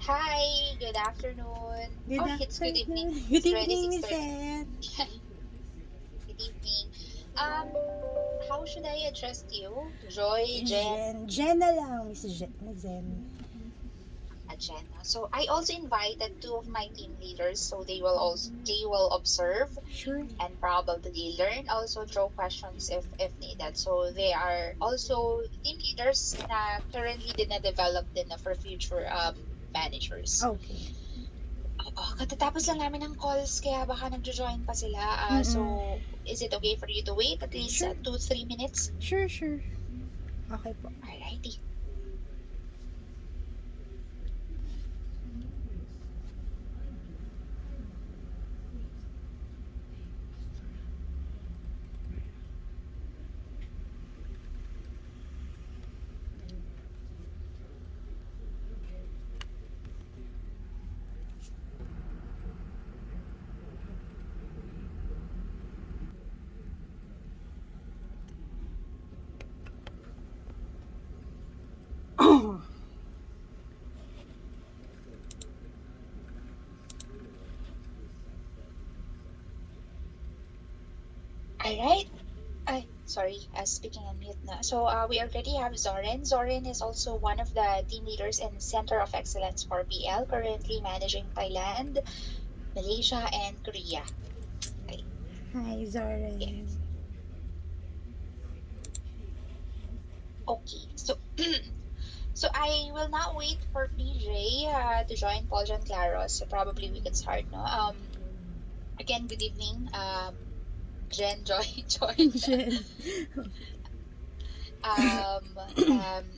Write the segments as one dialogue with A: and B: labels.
A: Hi, good afternoon.
B: Good
A: Oh, it's good evening.
B: afternoon. Good
A: It's already
B: evening, Miss
A: 6:30.
B: Ed.
A: Good evening. Um, how should I address you? Joy, Jen,
B: Jen na lang, Miss Jen.
A: Jen. So I also invited two of my team leaders, so they will observe
B: Sure.
A: and probably learn. Also throw questions if needed. So they are also team leaders na currently develop din na for future managers.
B: Okay.
A: Oo, katatapos lang namin ng calls kaya baka nagjo-join pa sila. So,
B: Mm-mm.
A: is it okay for you to wait at least
B: Sure.
A: 2-3 minutes?
B: Sure. Okay po.
A: Alrighty. Alright. Ay, sorry, speaking on mute na. So, we already have Zoren. Zoren is also one of the team leaders in Center of Excellence for BL, currently managing Thailand, Malaysia, and Korea. Okay.
B: Hi, Zoren.
A: Yes. Okay. So, so I will not wait for PJ to join Paul John Claros. So probably we can start, no? Again, good evening, Jen, Joy, Joy.
B: Jen.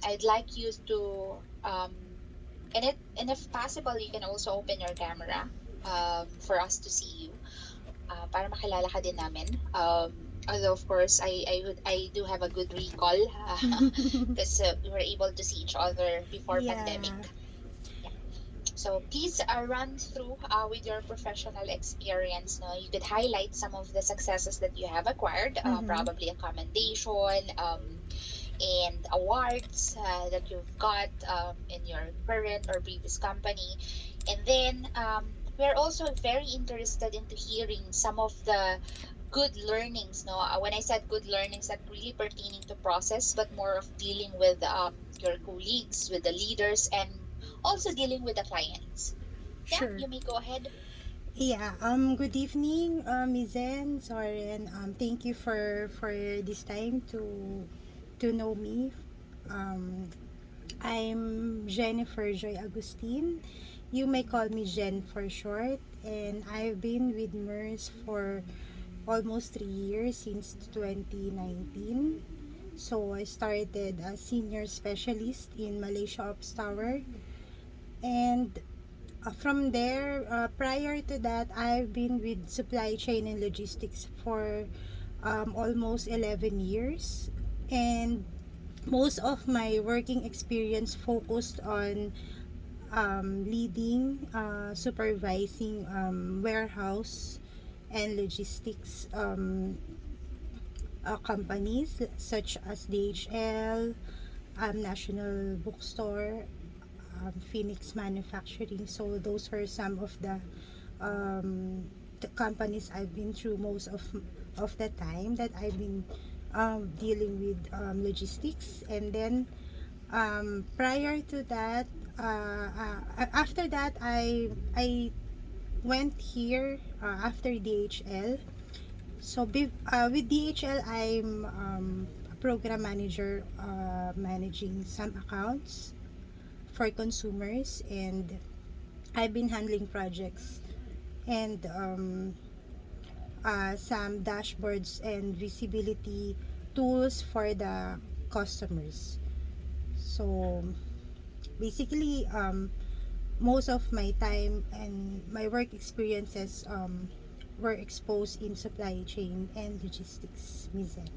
A: I'd like you to and if possible, you can also open your camera for us to see you. Para makilala ka din namin. Although of course, I do have a good recall because we were able to see each other before pandemic.
B: Yeah.
A: Yeah. So please run through with your professional experience. No, you could highlight some of the successes that you have acquired,
B: Mm-hmm.
A: probably a commendation and awards that you've got in your current or previous company. And then we're also very interested into hearing some of the good learnings. No, when I said good learnings, that really pertaining to process, but more of dealing with your colleagues, with the leaders, and also dealing with the clients. Yeah,
B: Sure.
A: you may go ahead.
B: Yeah, good evening, Miss Zen, Zoren. Thank you for this time to know me. Um, I'm Jennifer Joy Agustin. You may call me Jen for short, and I've been with MERS for almost 3 years since 2019. So I started as senior specialist in Malaysia Ops Tower, and from there, prior to that, I've been with supply chain and logistics for almost 11 years, and most of my working experience focused on leading, supervising warehouse and logistics companies such as DHL, National Bookstore, Phoenix Manufacturing. So those were some of the companies I've been through most of the time that I've been dealing with logistics. And then prior to that, after that, I went here after DHL. So with DHL, I'm a program manager managing some accounts for consumers, and I've been handling projects and some dashboards and visibility tools for the customers. So basically, most of my time and my work experiences were exposed in supply chain and logistics, Mizen.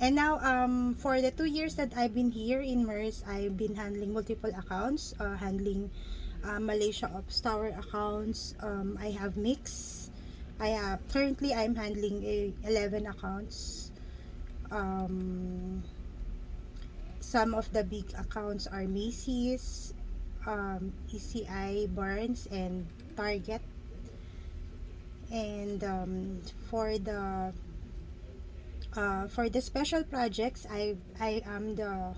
B: And now, for the 2 years that I've been here in MERS, I've been handling multiple accounts, handling Malaysia Ops Tower accounts. I have mix. I have currently I'm handling 11 accounts. Um, some of the big accounts are Macy's, ECI, Barnes, and Target. And for the special projects, I am the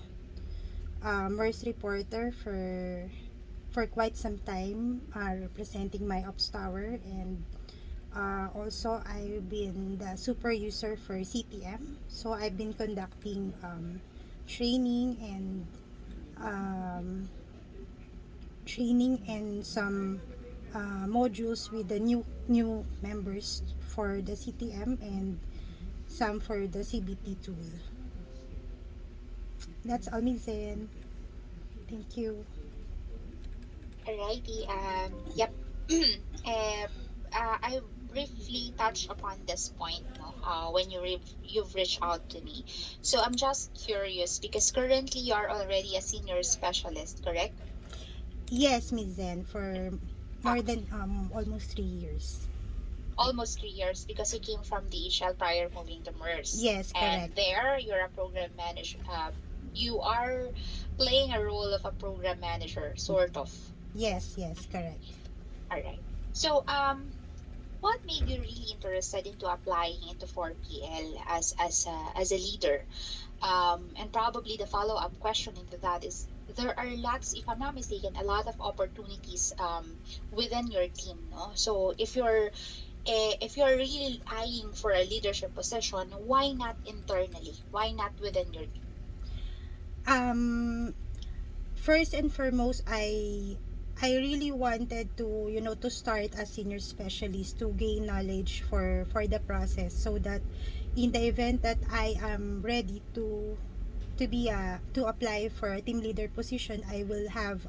B: MERS reporter for quite some time, representing my ops tower. And also I've been the super user for CTM, so I've been conducting training and um, some modules with the new members for the CTM, and some for the CBT tool. That's all, Miss Zen. Thank you.
A: Alrighty. Yep. I briefly touched upon this point, no, when you've reached out to me. So I'm just curious because currently you are already a senior specialist, correct?
B: Yes, Miss Zen, for
A: Uh,
B: more than almost 3 years.
A: Almost 3 years because you came from DHL prior moving to MERS,
B: Yes,
A: and
B: correct.
A: there you're a program manager. You are playing a role of a program manager, sort of.
B: Yes, yes, correct.
A: All right. So what made you really interested into applying into 4PL as a leader? And probably the follow up question into that is, there are lots, if I'm not mistaken, a lot of opportunities within your team, no? So if you're really eyeing for a leadership position, why not internally? Why not within your team?
B: Um, First and foremost, I really wanted to, to start as senior specialist, to gain knowledge for the process, so that in the event that I am ready to apply for a team leader position, I will have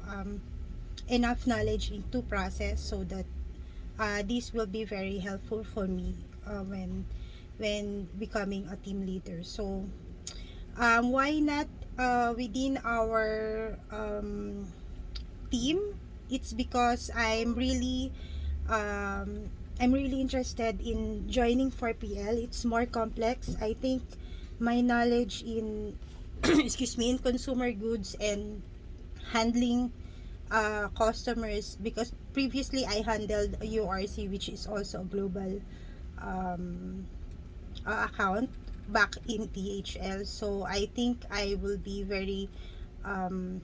B: enough knowledge into process, so that this will be very helpful for me when becoming a team leader. So why not within our team? It's because I'm really interested in joining 4PL. It's more complex. I think my knowledge in excuse me, in consumer goods and handling customers, because previously I handled URC, which is also a global um, account back in THL. So I think I will be very um,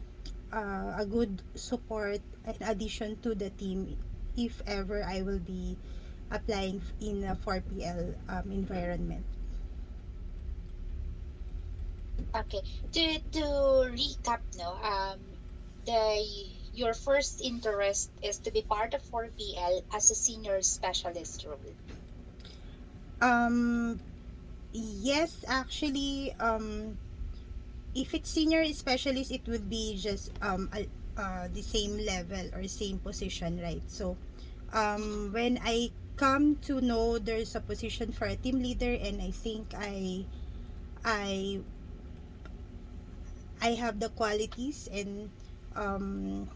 B: a good support in addition to the team, if ever I will be applying in a 4PL environment.
A: Okay. To recap, no, the your first interest is to be part of 4PL as a senior specialist role.
B: Um, yes, actually, if it's senior specialist, it would be just the same level or same position, right? So when I come to know there's a position for a team leader, and I think I I have the qualities, and um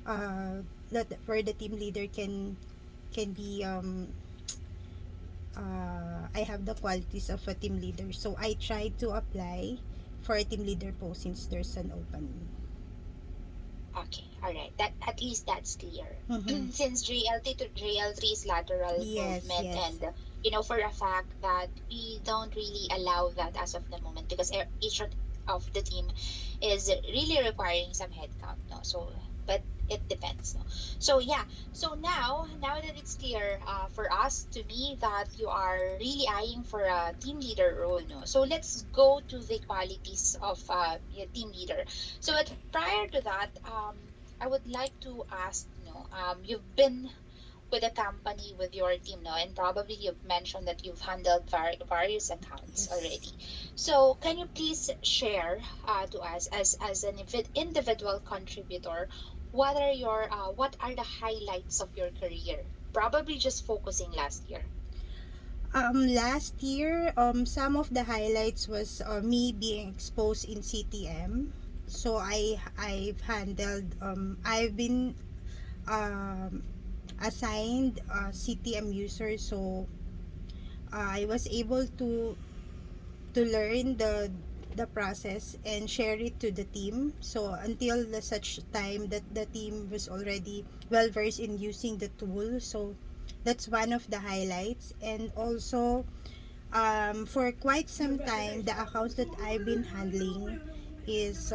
B: that where the team leader can be I have the qualities of a team leader, so I try to apply for a team leader post since there's an opening.
A: Okay, all right. That at least that's clear.
B: Mm-hmm.
A: Since JLT to JL3 is lateral
B: Yes,
A: movement,
B: yes.
A: and you know for a fact that we don't really allow that as of the moment because each of the team is really requiring some headcount. No, so but it depends. No, so yeah. So now that it's clear for us, to me, that you are really eyeing for a team leader role. No, so let's go to the qualities of a team leader. So, but prior to that, I would like to ask, you've been with a company with your team now, and probably you've mentioned that you've handled various accounts
B: Yes.
A: already. So, can you please share to us as an individual contributor, what are the highlights of your career? Probably just focusing last year.
B: Last year, some of the highlights was me being exposed in CTM. So I've handled I've been um assigned CTM user, so I was able to learn the process and share it to the team. So until the such time that the team was already well versed in using the tool. So that's one of the highlights. And also, for quite some time, the accounts that I've been handling is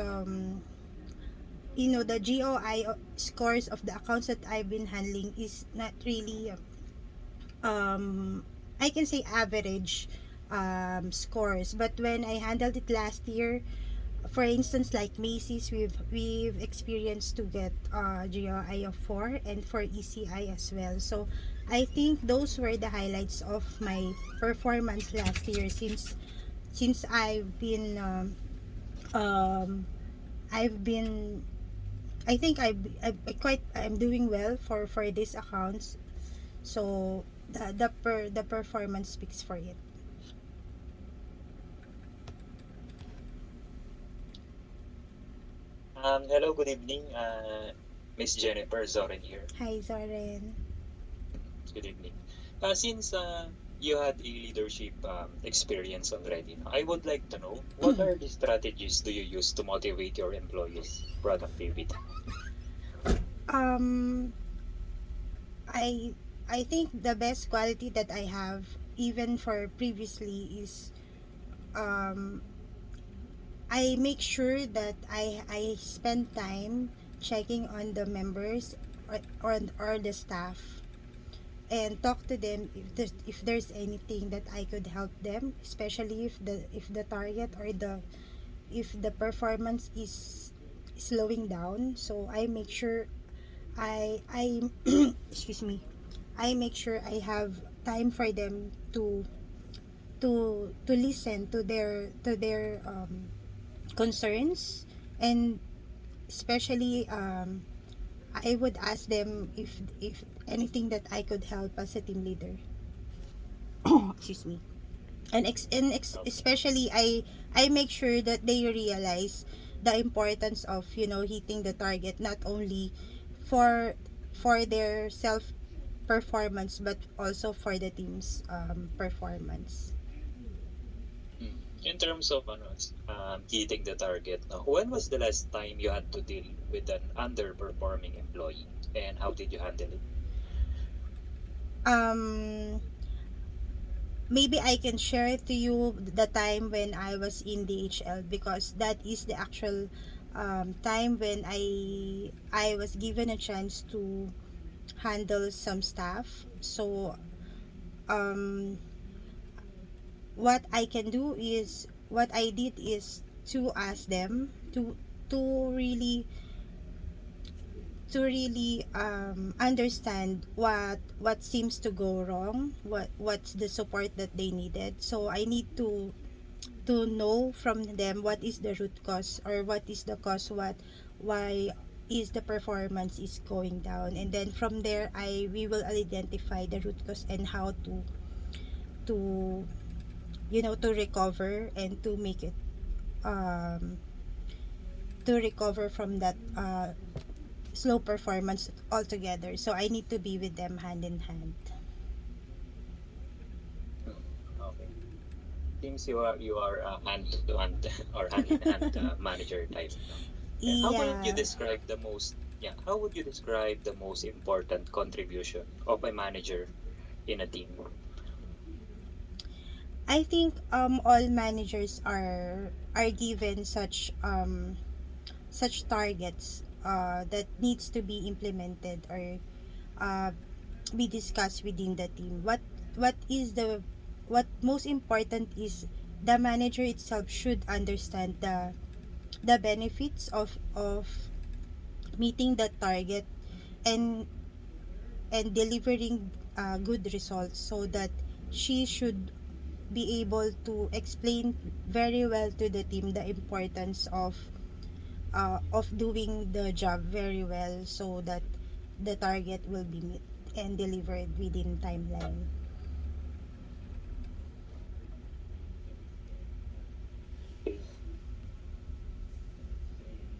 B: the GOI scores of the accounts that I've been handling is not really um I can say average scores. But when I handled it last year, for instance, like Macy's, we've experienced to get GRI of 4, and for ECI as well. So I think those were the highlights of my performance last year, since um I've been I think I'm doing well for these accounts. So the performance speaks for it.
C: Hello, good evening, Miss Jennifer Zoren here.
B: Hi, Zoren.
C: Good evening. Since you had a leadership experience already, no, I would like to know what are the strategies do you use to motivate your employees' productivity?
B: um I I think the best quality that I have, even for previously, is um I make sure that I spend time checking on the members, or the staff, and talk to them if there's anything that I could help them, especially if the target, or the if the performance is slowing down. So I make sure I excuse me, I make sure I have time for them to listen to their concerns. And especially, I would ask them if anything that I could help as a team leader. Excuse me.
C: Okay.
B: Especially, I make sure that they realize the importance of hitting the target, not only for their self performance, but also for the team's performance.
C: In terms of hitting the target, no, when was the last time you had to deal with an underperforming employee, and how did you handle it?
B: um Maybe I can share to you the time when I was in DHL, because that is the actual time when I was given a chance to handle some stuff. So um what I can do is what I did is to ask them to really understand what seems to go wrong, what's the support that they needed. So I need to know from them what is the root cause, or what is the cause, why is the performance is going down. And then from there, I we will identify the root cause, and how to to recover, and um to recover from that slow performance altogether. So I need to be with them hand in hand.
C: Okay. Seems you are a hand-to-hand or hand-in-hand manager type, no? And how would you
B: Yeah.
C: describe the most yeah, how would you describe the most important contribution of a manager in a team?
B: I think all managers are given such targets that needs to be implemented, or uh, be discussed within the team. What is the what most important is the manager itself should understand the benefits of meeting that target, and delivering good results, so that she should be able to explain very well to the team the importance of doing the job very well, so that the target will be met and delivered within timeline.
C: Okay.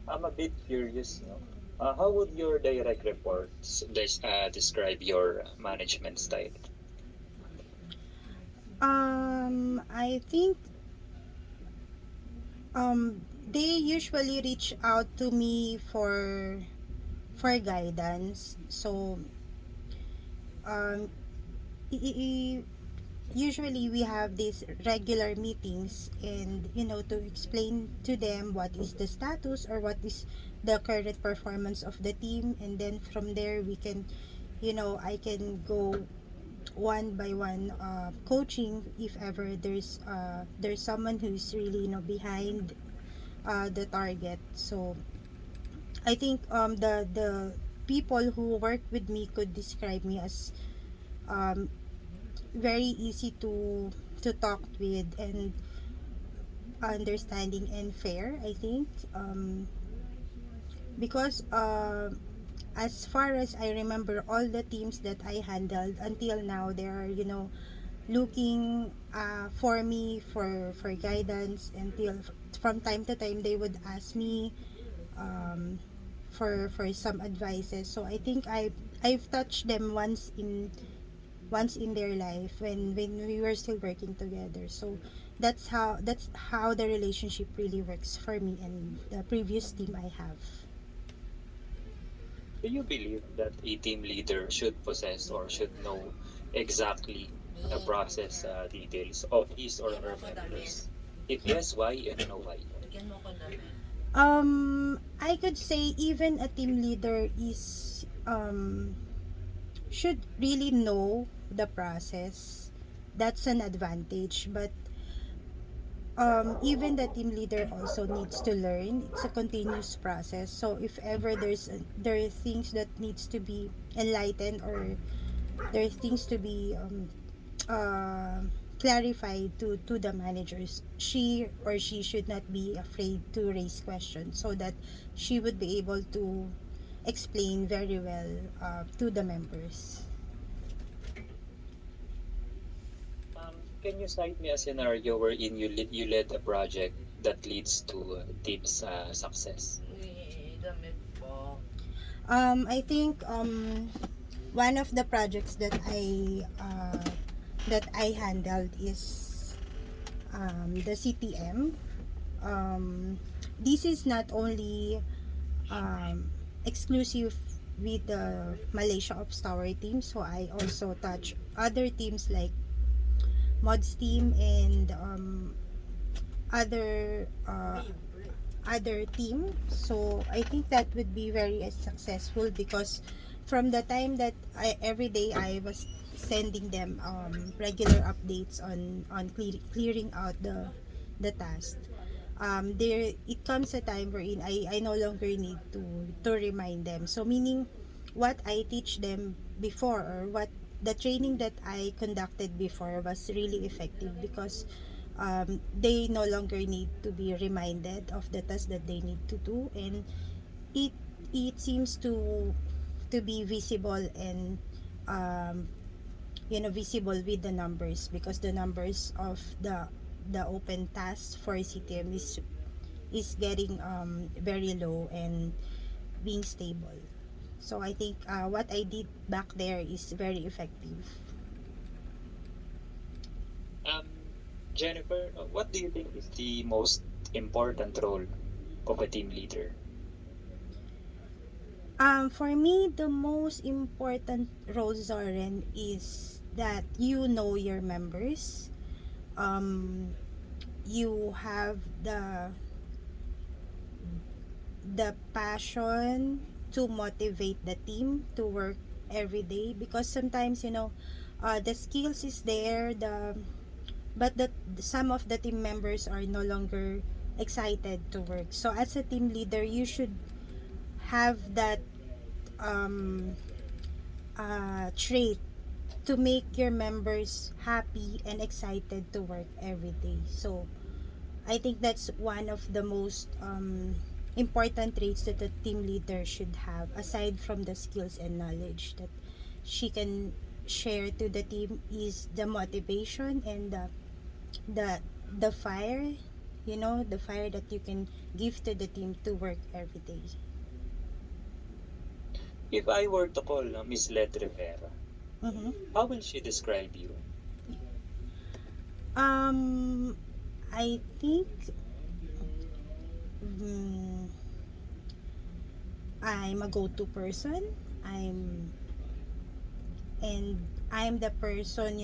C: I'm a bit curious, no? How would your direct reports describe your management style?
B: I think They usually reach out to me for guidance. So um, usually we have these regular meetings, and to explain to them what is the status or what is the current performance of the team, and then from there we can, I can go one by one coaching if ever there's someone who's really behind the target. So I think the people who work with me could describe me as um, very easy to talk with, and understanding and fair, I think, because as far as I remember, all the teams that I handled until now, they are looking for me for guidance, until from time to time they would ask me for some advices. So I think I've touched them once in their life when we were still working together. So that's how the relationship really works for me and the previous team I have.
C: Do you believe that a team leader should possess or should know exactly the process details of his or her members? If yes, why and why?
B: I could say even a team leader is should really know the process. That's an advantage, but even the team leader also needs to learn. It's a continuous process. So if ever there are things that needs to be enlightened, or there are things to be uh, clarified to the managers, she should not be afraid to raise questions, so that she would be able to explain very well to the members.
C: Can you cite me a scenario wherein you led a project that leads to team's success?
B: I think one of the projects that I handled is the CTM. This is not only exclusive with the Malaysia Ops Tower team, so I also touch other teams like Mods team, and other other team. So I think that would be very successful, because from the time that every day I was sending them regular updates on clearing out the task. There it comes a time wherein I no longer need to remind them. So meaning, what I teach them before, or what the training that I conducted before, was really effective, because they no longer need to be reminded of the task that they need to do, and it it seems to be visible, and um, visible with the numbers, because the numbers of the open tasks for CTM is getting very low and being stable. So I think what I did back there is very effective.
C: Um, Jennifer, what do you think is the most important role of a team leader?
B: For me, the most important role, Zoren, is that you know your members. You have the passion to motivate the team to work every day, because sometimes the skills is there, but some of the team members are no longer excited to work. So as a team leader, you should have that um, trait to make your members happy and excited to work every day. So I think that's one of the most important traits that a team leader should have, aside from the skills and knowledge that she can share to the team, is the motivation, and the the fire, the fire that you can give to the team to work every day.
C: If I were to call Miss Led Rivera,
B: Mm-hmm.
C: how will she describe you?
B: Um, I think mm, I'm a go-to person. I'm and I'm the person,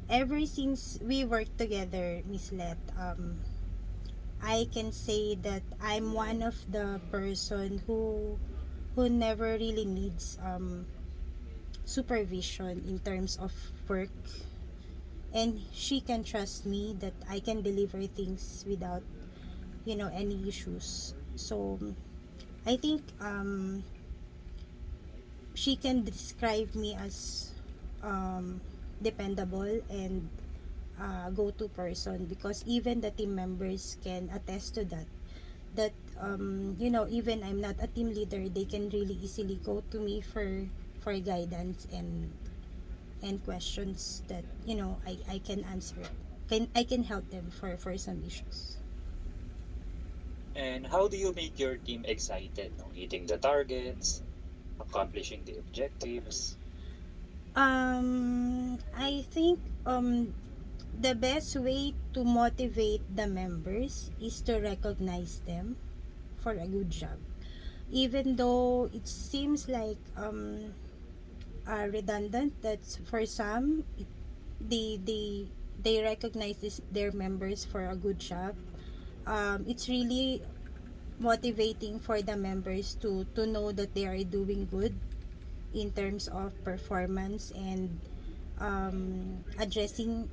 B: ever since we worked together, Miss Let, I can say that I'm one of the person who never really needs supervision in terms of work, and she can trust me that I can deliver things without any issues. So I think she can describe me as dependable and go-to person, because even the team members can attest to that even I'm not a team leader, they can really easily go to me for guidance and questions that I can answer, I can help them for some issues.
C: And how do you make your team excited, no? Hitting the targets, accomplishing the objectives?
B: I think the best way to motivate the members is to recognize them for a good job, even though it seems like redundant. That for some, they recognize their members for a good job. It's really motivating for the members to know that they are doing good in terms of performance and addressing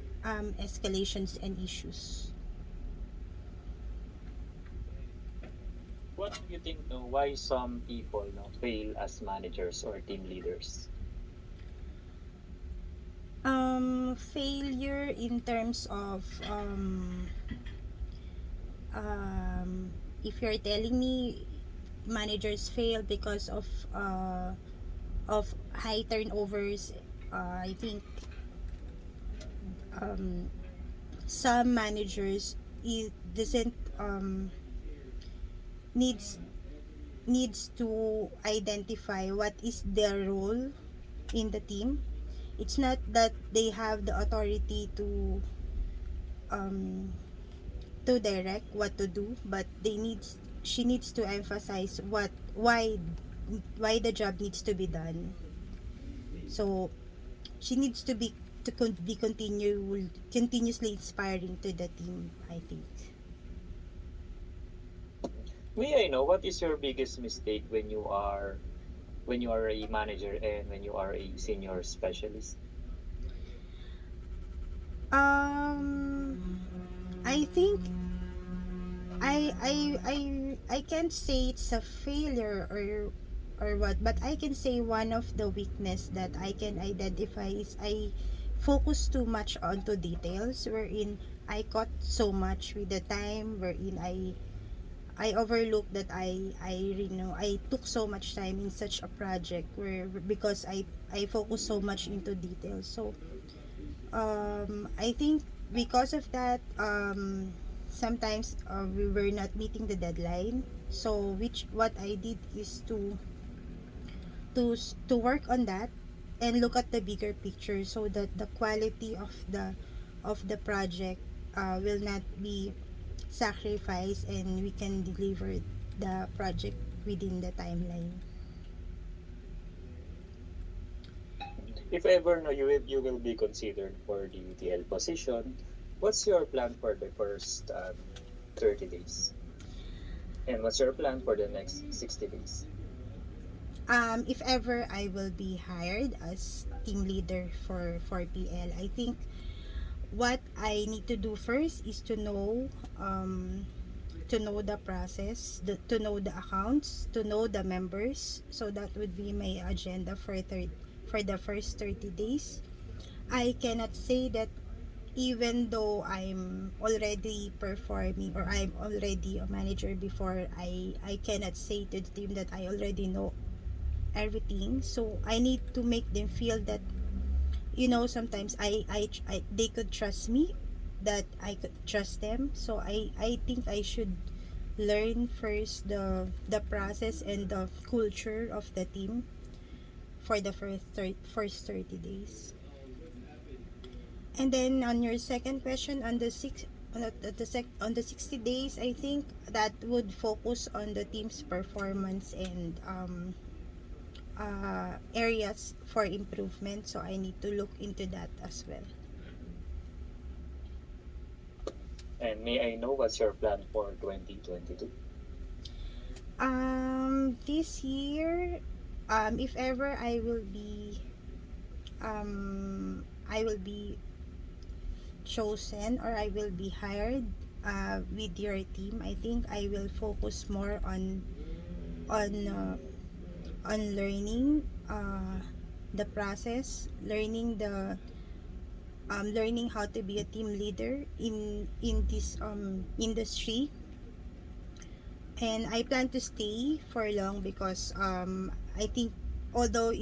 B: escalations and issues.
C: What do you think, no, why some people, no, fail as managers or team leaders?
B: Failure in terms of if you're telling me managers fail because of high turnovers, I think um, some managers it doesn't needs needs to identify what is their role in the team. It's not that they have the authority um, to direct what to do, but she needs to emphasize why the job needs to be done. So she needs to be continuously inspiring to the team, I think.
C: May I know what is your biggest mistake when you are a manager and when you are a senior specialist?
B: um I think I can't say it's a failure or what, but I can say one of the weakness that I can identify is I focus too much onto details, wherein I caught so much with the time, wherein I overlooked that I took so much time in such a project, where because I focus so much into details. So I think because of that, sometimes we were not meeting the deadline. So which what I did is to work on that and look at the bigger picture, so that the quality of the project will not be sacrificed, and we can deliver the project within the timeline.
C: If ever, no, you will be considered for the TL position, what's your plan for the first 30 days? And what's your plan for the next 60 days?
B: If ever I will be hired as team leader for PL, I think what I need to do first is to know the process, to know the accounts, to know the members. So that would be my agenda for the first 30 days. I cannot say that even though I'm already performing or I'm already a manager before, I cannot say to the team that I already know everything. So I need to make them feel that sometimes they could trust me, that I could trust them. So I think I should learn first the process and the culture of the team for the first 30 days. And then on your second question, on the on the 60 days, I think that would focus on the team's performance and areas for improvement. So I need to look into that as well.
C: And may I know what's your plan for 2022?
B: This year, if ever I will be chosen or I will be hired with your team, I think I will focus more on uh, on learning the process, learning how to be a team leader in this industry. And I plan to stay for long because I think although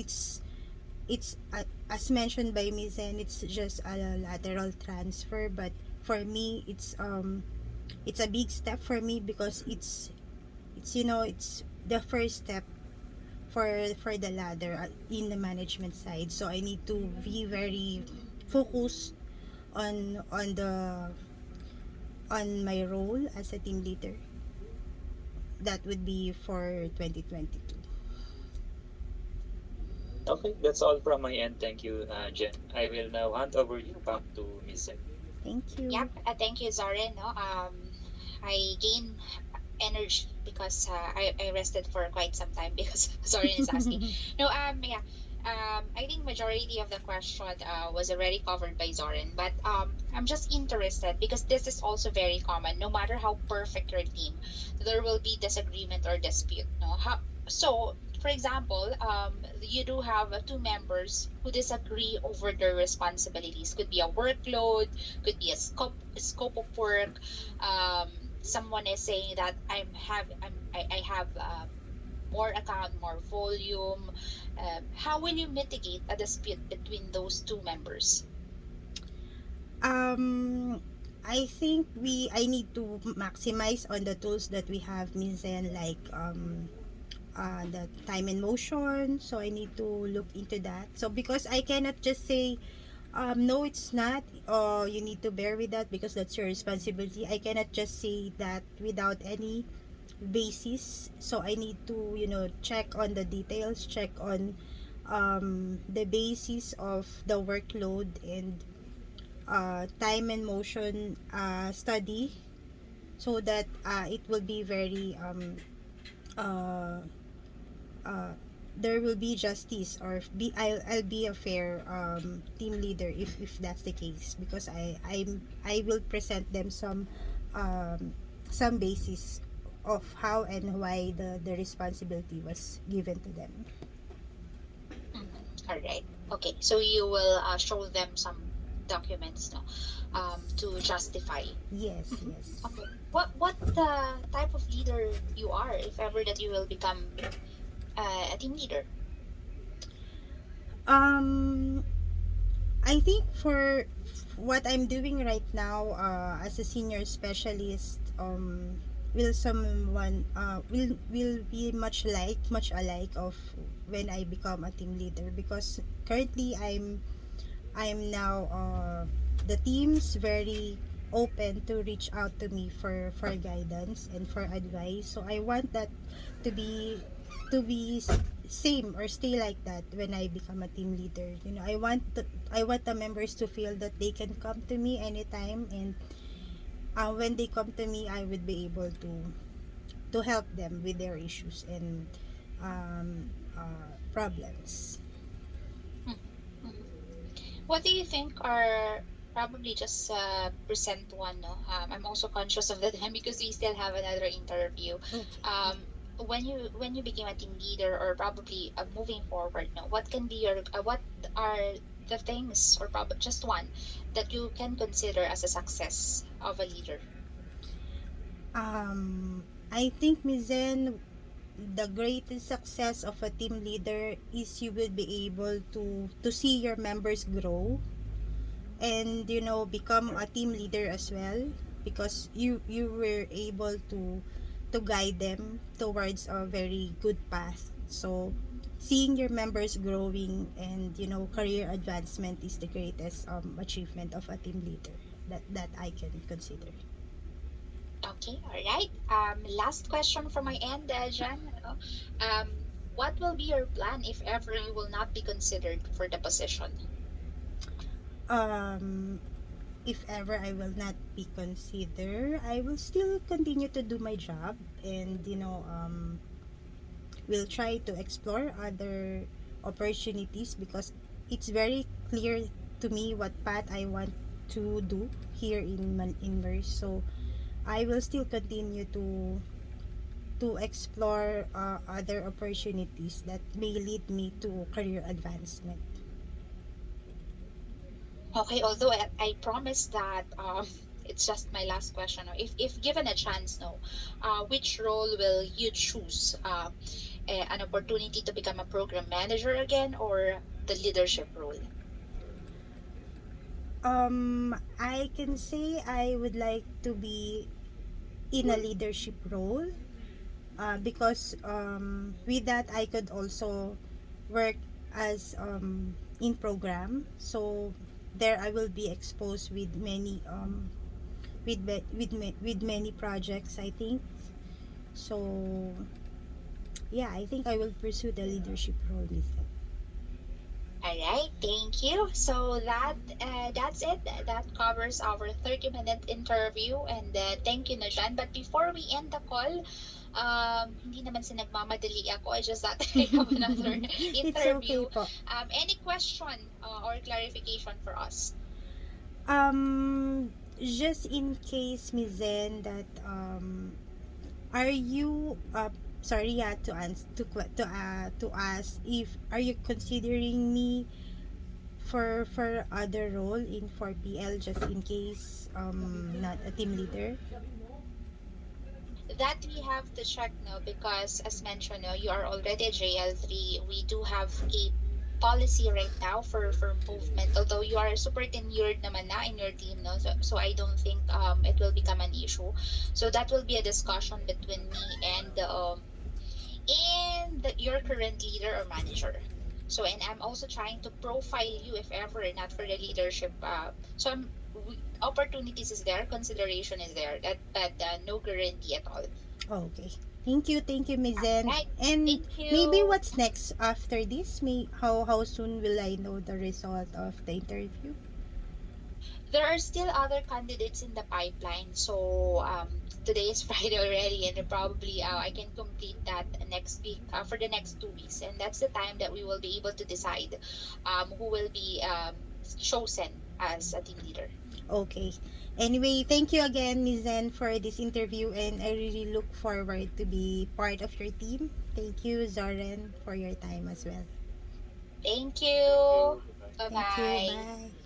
B: as mentioned by Ms. Zen, it's just a lateral transfer, but for me it's a big step for me because it's the first step for the ladder in the management side. So I need to be very focused on my role as a team leader. That would be for 2022.
C: Okay, that's all from my end. Thank you, Jen. I will now hand over you back to Miss Zen.
B: Thank
A: Yep.
B: you.
A: Thank you, Zorin. No, I gain energy because I rested for quite some time because Zorin is asking. No, yeah. I think majority of the question was already covered by Zorin, but I'm just interested because this is also very common. No matter how perfect your team, there will be disagreement or dispute. No, so for example, you do have two members who disagree over their responsibilities. Could be a workload, could be a scope of work. Um, Someone is saying that I have more account, more volume. How will you mitigate a dispute between those two members?
B: um I think I need to maximize on the tools that we have, Mizen, like the time and motion. So I need to look into that. So because I cannot just say no, it's not, or you need to bear with that because that's your responsibility. I cannot just say that without any basis. So I need to check on the details, check on the basis of the workload and time and motion study, so that it will be very uh, uh, there will be justice, or I'll be a fair team leader if that's the case, because I will present them some basis of how and why the responsibility was given to them.
A: Mhm. All right. Okay. So you will show them some documents, no, to justify.
B: Yes,
A: Mhm.
B: yes.
A: Okay. What type of leader you are, if ever that you will become a team leader?
B: um I think for what I'm doing right now as a senior specialist, will be much alike of when I become a team leader, because currently I'm now the team's very open to reach out to me for guidance and for advice. So I want that to be same or stay like that when I become a team leader. I want the members to feel that they can come to me anytime, and when they come to me, I would be able to help them with their issues and problems.
A: Mhm. Mhm. What do you think are probably just present one? No, I'm also conscious of the time because we still have another interview.
B: Okay.
A: When you became a team leader, or probably moving forward, no, what can be your what are the things, or probably just one, that you can consider as a success of a leader?
B: I think, Mizen, the greatest success of a team leader is you will be able to see your members grow, and become a team leader as well, because you were able to guide them towards a very good path. So seeing your members growing and career advancement is the greatest achievement of a team leader. that I can consider.
A: Okay, all right. Last question from my end, Jen. What will be your plan if ever you will not be considered for the position?
B: Um, if ever I will not be considered, I will still continue to do my job, and will try to explore other opportunities, because it's very clear to me what path I want to do here in Merce. So I will still continue to explore other opportunities that may lead me to career advancement.
A: Okay, although I promise that it's just my last question. No? If given a chance, no, which role will you choose? An opportunity to become a program manager again, or the leadership role?
B: I can say I would like to be in a leadership role, because with that I could also work as in program. So there I will be exposed with many with many projects, I think. So yeah, I think I will pursue the leadership role instead.
A: All right, thank you. So that's it. That covers our 30-minute interview. And thank you, Najan. But before we end the call, hindi naman sa nagmamadali ako. It's just that I have another
B: It's okay
A: interview.
B: po.
A: Any question or clarification for us?
B: Um, just in case, Miss Zen, that are you sorry, yeah, to answer to ask if are you considering me for other role in 4PL, just in case not a team leader.
A: That we have to check now because, as mentioned, no, you are already a JL3. We do have a policy right now for movement. Although you are super tenured naman na in your team, no, so I don't think it will become an issue. So that will be a discussion between me and your current leader or manager. So, and I'm also trying to profile you if ever not for the leadership. So opportunities is there, consideration is there, that but no guarantee at all.
B: Okay, thank you, Miss Zen.
A: Right.
B: And
A: Thank
B: maybe
A: you.
B: what's next after this? May how soon will I know the result of the interview?
A: There are still other candidates in the pipeline. So today is Friday already, and probably I can complete that next week for the next 2 weeks, and that's the time that we will be able to decide who will be chosen as a team leader.
B: Okay. Anyway, thank you again, Miss Zen, for this interview, and I really look forward to be part of your team. Thank you, Zoren, for your time as well.
A: Thank
C: Thank
A: you.
C: you. Bye-bye.
A: Bye
B: Thank you.
A: bye.
B: Bye.